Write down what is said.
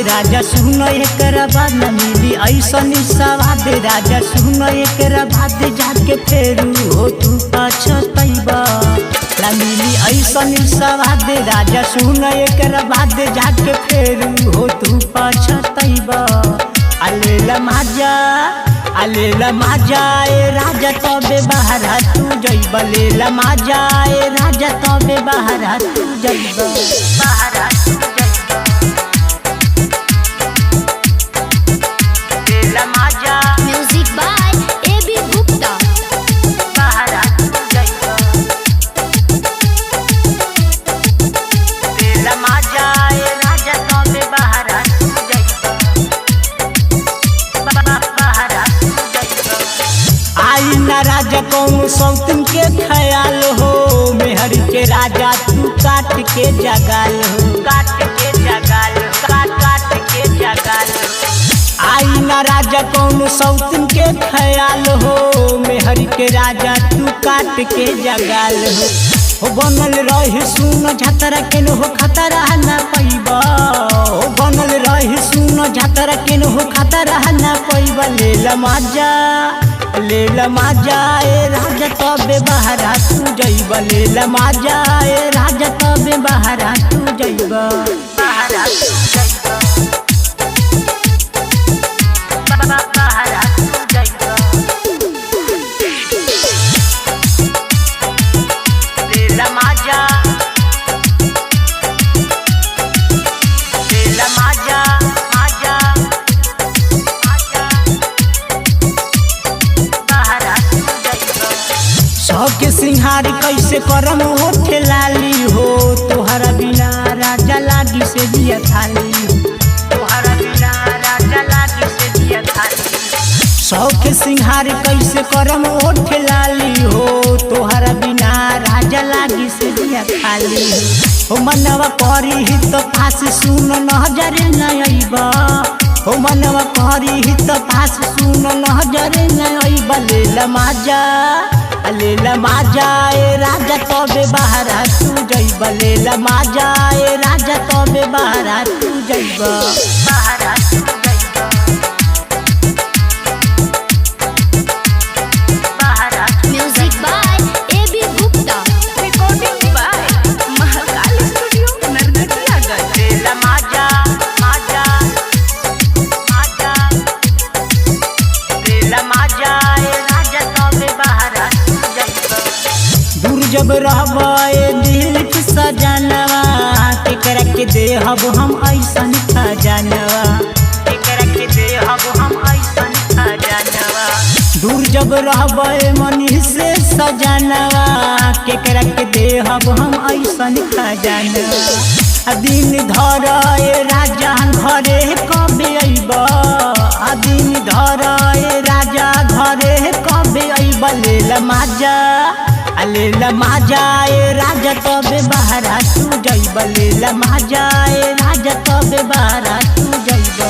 राजा सुन एकरा बाद न मिली ऐसन सवाद राजा सुन एकरा बाद जाके फेरू हो तू पछतैबा न मिली ऐसन सवाद राजा सुन एकरा बाद जाके फेरू हो तू पछतैबा अलेला माजा ए राजा तबे बहरा तू जइबा लेला माजा ए राजा तबे बहरा तू जइबा बहरा तू जइबा लेला माजा म्यूजिक बाय AB गुप्ता। बहरा तू जइबा लेला माजा ए राजा तबे बहरा तू जइबा बहरा तू जइबा आई ना राजा कौन सौतन के ख्याल हो मेहर के राजा तू काट के जगाल हो काट के जगाल काट के जगाल आई ना राजा कौन सौतन के ख्याल हो मेहर के राजा तू काट के जगाल हो बनल रही सुन झतरा के हो खतरा ना पैबा हो बनल रही सुन झतरा के हो खतरा ना पैबा लेला माजा ए राजा तबे बहरा तू जइबा लेला माजा ए राजा तबे बहरा तू जइबा बहरा तू जइबा बहरा तू जइबा लेला माजा सबके सिंहार कैसे करम होठे लाली हो तोहरा बिना राजा लागी से दिया थाली तोहरा बिना राजा लागी से दिया थाली सबके सिंहार कैसे करम होठे लाली हो तोहरा बिना राजा लागी से दिया थाली हो मनवा करी ही तो पास सुन नजर न अइबा हो मनवा करी ही तो पास सुन नजर न अइबा लेला माजा ए राजा तबे बहरा तू जइबा लेला माजा ए राजा तबे बहरा तू जइबा बहरा तू जइबा बहरा music by AB Gupta. Recording by Mahakal studio Narkatiaganj. लेला माजा लेला माजा ए राजा तबे बहरा तू जइबा दूर जब रहबा ए दिल के सजनवा केकरा के देहब हम ऐसन खजानवा केकरा के देहब हम ऐसन खजानवा दूर जब रहबा ए मनी से सजनवा केकरा के देहब हम ऐसन खजानवा दिन धर ए राजा घरे कबे अइबा दिन धर ए राजा घरे कबे अइबा लेला माजा ए राजा तबे बहरा तू जइबा लेला माजा ए राजा तबे बहरा तू जइबा।